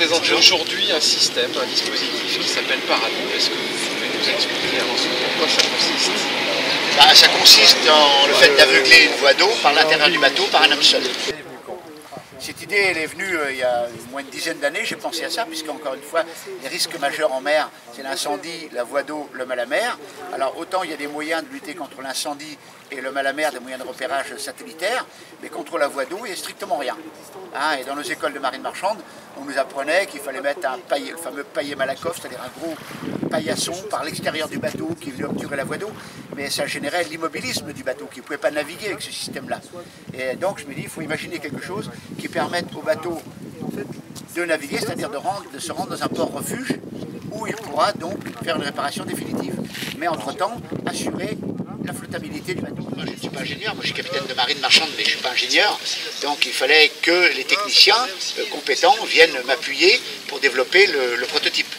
présente aujourd'hui un système, un dispositif qui s'appelle Parado. Est-ce que vous pouvez nous expliquer en quoi ça consiste? Ça consiste dans le fait d'aveugler une voie d'eau par l'intérieur du bateau par un homme seul. Cette idée, elle est venue il y a au moins une dizaine d'années, j'ai pensé à ça, puisqu'encore une fois, les risques majeurs en mer, c'est l'incendie, la voie d'eau, l'homme à la mer. Alors autant il y a des moyens de lutter contre l'incendie et l'homme à la mer, des moyens de repérage satellitaires, mais contre la voie d'eau, il n'y a strictement rien. Et dans nos écoles de marine marchande, on nous apprenait qu'il fallait mettre un paillet, le fameux paillet Malakoff, c'est-à-dire un gros paillasson par l'extérieur du bateau qui venait obturer la voie d'eau, mais ça générait l'immobilisme du bateau, qui ne pouvait pas naviguer avec ce système-là. Et donc je me dis, il faut imaginer quelque chose qui permette au bateau de naviguer, c'est-à-dire de se rendre dans un port refuge où il pourra donc faire une réparation définitive. Mais entre-temps, assurer la flottabilité du bateau. Moi, je ne suis pas ingénieur, moi je suis capitaine de marine marchande, mais je ne suis pas ingénieur. Donc il fallait que les techniciens compétents viennent m'appuyer pour développer le prototype.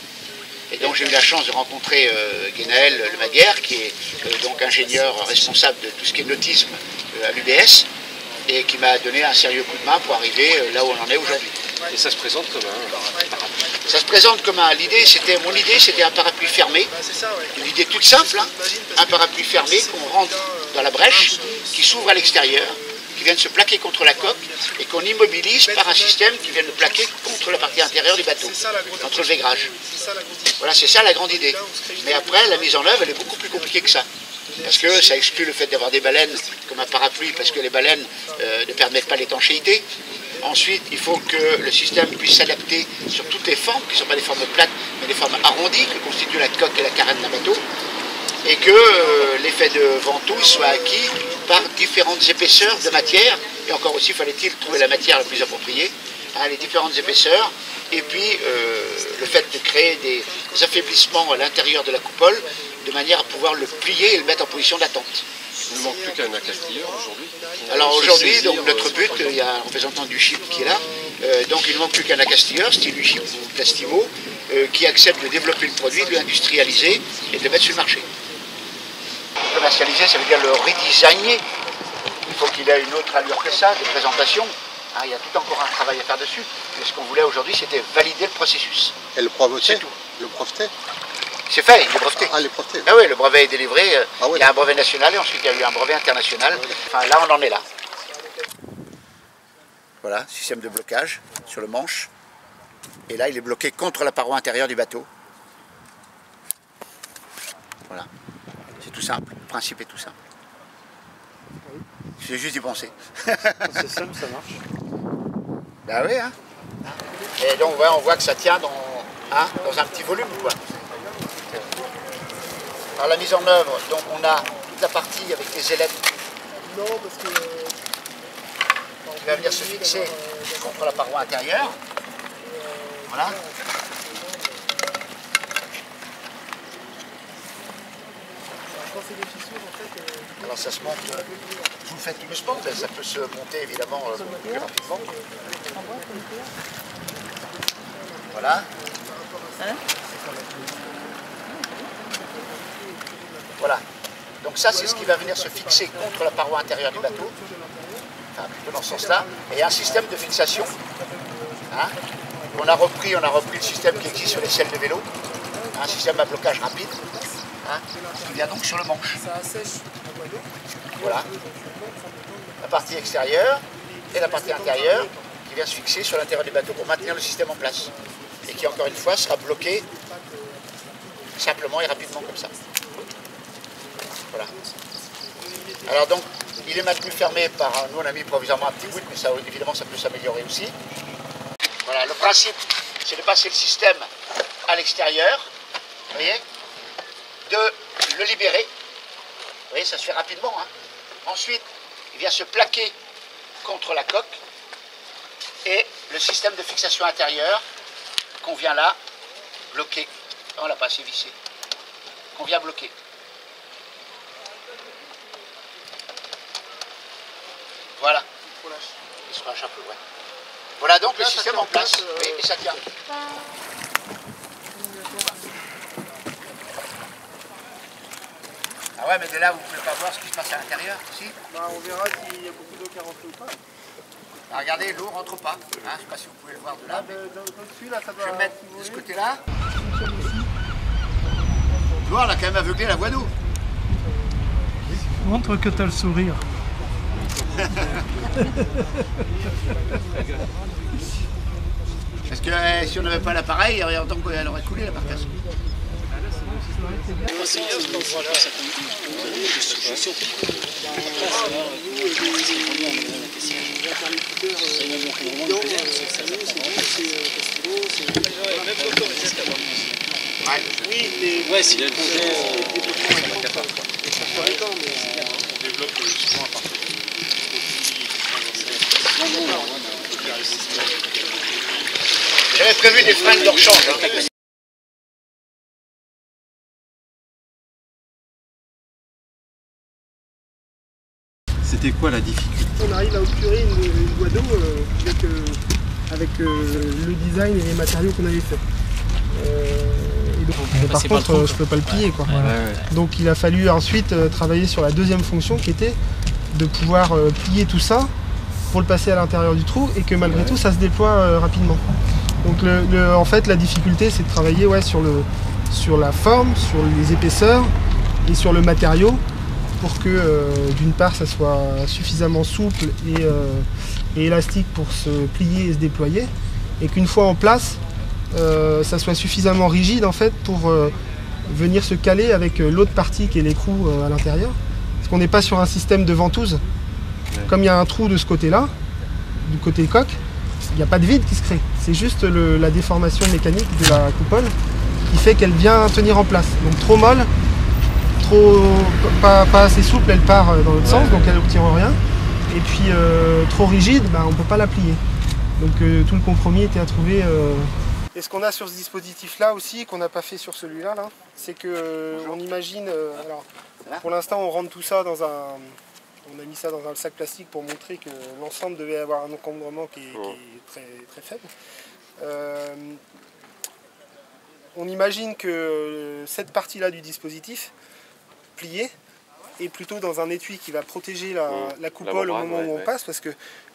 Et donc j'ai eu la chance de rencontrer Guénaël Lemaguerre, qui est donc ingénieur responsable de tout ce qui est nautisme à l'UBS, et qui m'a donné un sérieux coup de main pour arriver là où on en est aujourd'hui. Et ça se présente comme un parapluie? Ça se présente comme mon idée c'était un parapluie fermé, une idée toute simple, hein, un parapluie fermé qu'on rentre dans la brèche, qui s'ouvre à l'extérieur, qui vient de se plaquer contre la coque et qu'on immobilise par un système qui vient de plaquer contre la partie intérieure du bateau, contre le vaigrage. Voilà, c'est ça la grande idée. Mais après, la mise en œuvre, elle est beaucoup plus compliquée que ça. Parce que ça exclut le fait d'avoir des baleines comme un parapluie, parce que les baleines ne permettent pas l'étanchéité. Ensuite, il faut que le système puisse s'adapter sur toutes les formes, qui ne sont pas des formes plates, mais des formes arrondies, que constituent la coque et la carène d'un bateau, et que l'effet de ventouse soit acquis par différentes épaisseurs de matière, et encore aussi fallait-il trouver la matière la plus appropriée, les différentes épaisseurs, et puis le fait de créer des affaiblissements à l'intérieur de la coupole, de manière à pouvoir le plier et le mettre en position d'attente. Il ne manque plus qu'un accastilleur aujourd'hui. Alors aujourd'hui, notre but, il y a un représentant du CHIP qui est là, donc il ne manque plus qu'un accastilleur, style du CHIP ou Plastimo, qui accepte de développer le produit, de l'industrialiser et de le mettre sur le marché. Commercialiser, ça veut dire le redesigner. Il faut qu'il ait une autre allure que ça, de présentation. Il y a tout encore un travail à faire dessus. Mais ce qu'on voulait aujourd'hui, c'était valider le processus. Et le breveté? C'est tout. Le breveté? C'est fait, il est breveté. Ah, il est breveté. Ah oui, le brevet est délivré. Oui, il y a un brevet national et ensuite il y a eu un brevet international. Enfin, là, on en est là. Voilà, système de blocage sur le manche. Et là, il est bloqué contre la paroi intérieure du bateau. Voilà. C'est tout simple. Le principe est tout simple. Il suffit juste d'y penser. C'est simple, ça marche. Ben oui, hein. Et donc, on voit que ça tient dans un petit volume, quoi. Alors la mise en œuvre, donc on a toute la partie avec les ailettes qui va venir se fixer contre la paroi intérieure. Voilà. Alors ça se monte, vous le faites tout doucement, mais ça peut se monter évidemment plus rapidement. Voilà. Voilà. Donc ça, c'est ce qui va venir se fixer contre la paroi intérieure du bateau. Enfin, plutôt dans ce sens-là. Et il y a un système de fixation. On a repris le système qui existe sur les selles de vélo. Un système à blocage rapide. Qui vient donc sur le manche. Voilà. La partie extérieure et la partie intérieure qui vient se fixer sur l'intérieur du bateau pour maintenir le système en place. Et qui, encore une fois, sera bloqué simplement et rapidement comme ça. Voilà. Alors donc, il est maintenu fermé par, nous on a mis provisoirement un petit bout, mais ça, évidemment ça peut s'améliorer aussi. Voilà, le principe, c'est de passer le système à l'extérieur, vous voyez, de le libérer. Vous voyez, ça se fait rapidement. Ensuite, il vient se plaquer contre la coque et le système de fixation intérieure qu'on vient là bloquer. On l'a pas assez vissé. Qu'on vient bloquer. Voilà. Il se lâche un peu, ouais. Voilà donc le système en place. Et ça tient. Ah ouais, mais de là, vous ne pouvez pas voir ce qui se passe à l'intérieur, si? On verra s'il y a beaucoup d'eau qui rentre ou pas. Ah, regardez, l'eau rentre pas. Hein, je ne sais pas si vous pouvez le voir de là. Mais... là, ça doit... Je vais mettre de ce côté-là. Tu vois, on a quand même aveuglé la voie d'eau. Montre que tu as le sourire. Parce que si on n'avait pas l'appareil, elle aurait coulé la parcasse. Ouais, s'il y a le projet, on va capable. On développe souvent à partir de... J'avais prévu des freins de rechange. Hein. C'était quoi la difficulté? On arrive à obturer une voie d'eau avec le design et les matériaux qu'on avait fait. Par contre, je ne peux pas le plier, quoi. Donc il a fallu ensuite travailler sur la deuxième fonction qui était de pouvoir plier tout ça pour le passer à l'intérieur du trou et que malgré tout ça se déploie rapidement. Donc en fait la difficulté c'est de travailler sur la forme, sur les épaisseurs et sur le matériau pour que d'une part ça soit suffisamment souple et élastique pour se plier et se déployer et qu'une fois en place ça soit suffisamment rigide en fait pour venir se caler avec l'autre partie qui est l'écrou à l'intérieur. Parce qu'on n'est pas sur un système de ventouse. Comme il y a un trou de ce côté-là, du côté coque, il n'y a pas de vide qui se crée. C'est juste la déformation mécanique de la coupole qui fait qu'elle vient tenir en place. Donc trop molle, pas assez souple, elle part dans l'autre sens, donc elle n'obtient rien. Et puis trop rigide, on ne peut pas la plier. Donc tout le compromis était à trouver. Et ce qu'on a sur ce dispositif-là aussi, qu'on n'a pas fait sur celui-là, c'est qu'on imagine... alors, pour l'instant, on rentre tout ça dans un... On a mis ça dans un sac plastique pour montrer que l'ensemble devait avoir un encombrement qui est très, très faible. On imagine que cette partie-là du dispositif, pliée, est plutôt dans un étui qui va protéger la coupole au moment où on passe, parce que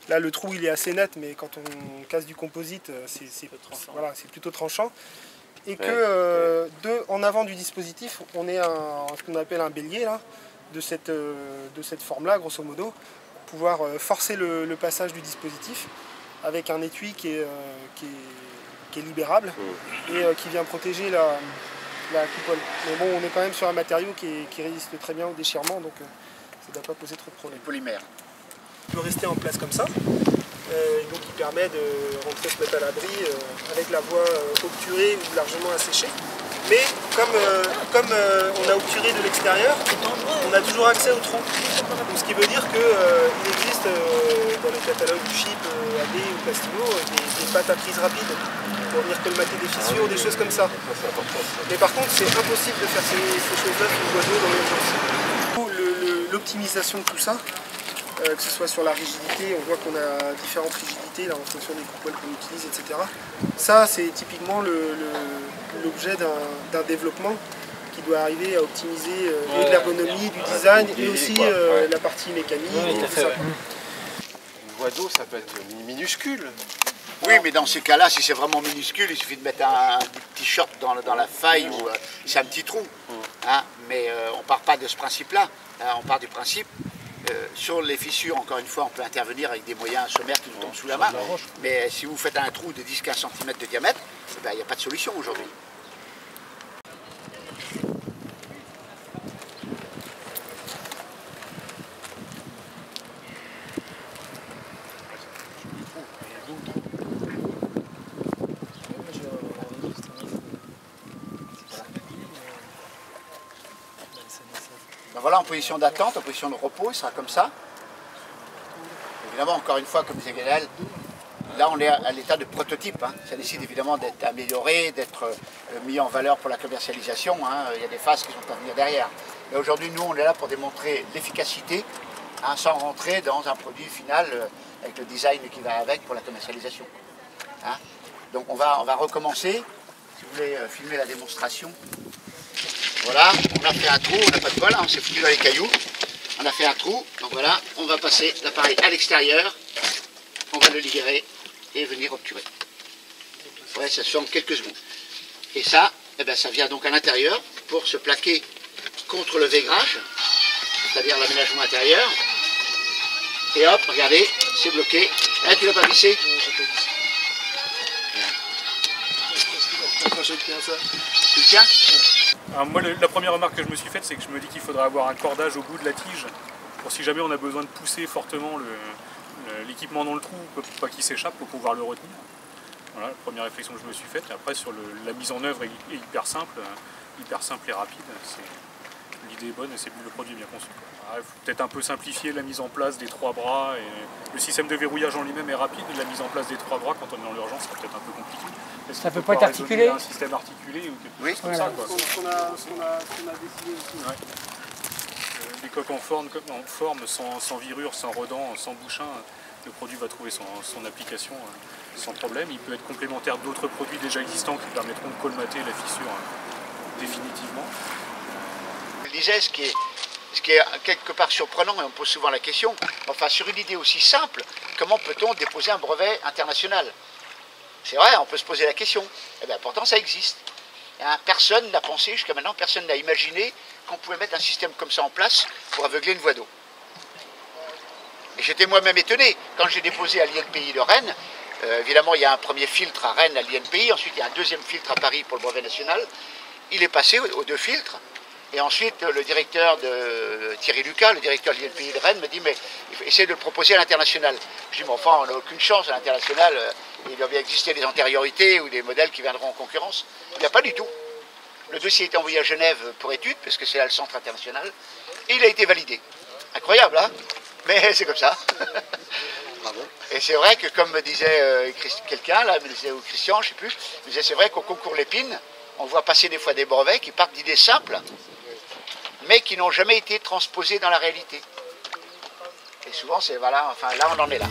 là le trou il est assez net, mais quand on casse du composite, c'est plutôt tranchant. Et que en avant du dispositif, on est ce qu'on appelle un bélier là, de cette forme-là, grosso modo, pour pouvoir forcer le passage du dispositif avec un étui qui est libérable et qui vient protéger la coupole. Mais bon, on est quand même sur un matériau qui résiste très bien au déchirement, donc ça ne doit pas poser trop de problèmes. Polymère. Il peut rester en place comme ça, donc il permet de rentrer, se mettre à l'abri avec la voie obturée ou largement asséchée. Mais comme on a obturé de l'extérieur, on a toujours accès au trou. Donc, ce qui veut dire qu'il existe dans le catalogue du chip AD ou Plastimo des pâtes à prise rapide pour venir colmater des fissures, des choses comme ça. Mais par contre, c'est impossible de faire ces choses-là sur une voie d'eau dans l'urgence. L'optimisation de tout ça, que ce soit sur la rigidité, on voit qu'on a différentes rigidités là, en fonction des coupoles qu'on utilise, etc. Ça, c'est typiquement l'objet d'un développement qui doit arriver à optimiser de l'ergonomie, du design et aussi la partie mécanique. Et tout ça. Une voie d'eau, ça peut être minuscule. Oui, mais dans ces cas-là, si c'est vraiment minuscule, il suffit de mettre un petit short dans la faille ou c'est un petit trou. Hein, mais on ne part pas de ce principe-là. Hein, on part du principe, sur les fissures, encore une fois, on peut intervenir avec des moyens sommaires qui nous tombent sous la main. Mais si vous faites un trou de 10-15 cm de diamètre, il n'y a pas de solution aujourd'hui. Ben voilà, en position d'attente, en position de repos, il sera comme ça. Évidemment, encore une fois, comme disait Gaël, là on est à l'état de prototype. Hein. Ça nécessite évidemment d'être amélioré, d'être mis en valeur pour la commercialisation. Hein. Il y a des phases qui sont à venir derrière. Mais aujourd'hui, nous, on est là pour démontrer l'efficacité, hein, sans rentrer dans un produit final avec le design qui va avec pour la commercialisation. Hein. Donc on va recommencer. Si vous voulez filmer la démonstration. Voilà, on a fait un trou, on n'a pas de bol, hein, on s'est foutu dans les cailloux. On a fait un trou, donc voilà, on va passer l'appareil à l'extérieur. on va le libérer et venir obturer. Ouais, ça se fait en quelques secondes. Et ça, eh ben, ça vient donc à l'intérieur pour se plaquer contre le vaigrage, c'est-à-dire l'aménagement intérieur. Et hop, regardez, c'est bloqué. Ah, tu l'as pas vissé? Tu le tiens? Alors moi, la première remarque que je me suis faite, c'est que je me dis qu'il faudrait avoir un cordage au bout de la tige pour si jamais on a besoin de pousser fortement l'équipement dans le trou, pour pas qu'il s'échappe, pour pouvoir le retenir. Voilà la première réflexion que je me suis faite. Et après, sur la mise en œuvre est hyper simple et rapide. L'idée est bonne et le produit est bien conçu. Il faut peut-être un peu simplifier la mise en place des 3 bras. Et le système de verrouillage en lui-même est rapide. La mise en place des 3 bras, quand on est dans l'urgence, c'est peut-être un peu compliqué. Ça peut pas être articulé? Un système articulé ou quelque chose comme Voilà, ça, quoi. ce qu'on a décidé aussi. Ouais. Les coques en forme sans virure, sans redans, sans bouchin, le produit va trouver son application sans problème. Il peut être complémentaire d'autres produits déjà existants qui permettront de colmater la fissure définitivement. Je disais, ce qui est quelque part surprenant, et on pose souvent la question, enfin sur une idée aussi simple, comment peut-on déposer un brevet international? C'est vrai, on peut se poser la question. Eh bien, pourtant, ça existe. Personne n'a pensé, jusqu'à maintenant, personne n'a imaginé qu'on pouvait mettre un système comme ça en place pour aveugler une voie d'eau. Et j'étais moi-même étonné. Quand j'ai déposé à l'INPI de Rennes, évidemment, il y a un premier filtre à Rennes, à l'INPI, ensuite il y a un deuxième filtre à Paris pour le brevet national. Il est passé aux 2 filtres. Et ensuite, le directeur Thierry Lucas, le directeur de l'INPI de Rennes, me dit, mais il faut essayer de le proposer à l'international. Je dis, mais enfin, on n'a aucune chance à l'international. Il doit bien exister des antériorités ou des modèles qui viendront en concurrence. Il n'y a pas du tout. Le dossier a été envoyé à Genève pour étude, parce que c'est là le centre international, et il a été validé. Incroyable, hein? Mais c'est comme ça. Bravo. Et c'est vrai que, comme me disait quelqu'un, là, me disait, ou Christian, je ne sais plus, me disait, c'est vrai qu'au concours Lépine, on voit passer des fois des brevets qui partent d'idées simples, mais qui n'ont jamais été transposées dans la réalité. Et souvent, c'est voilà, enfin là, on en est là.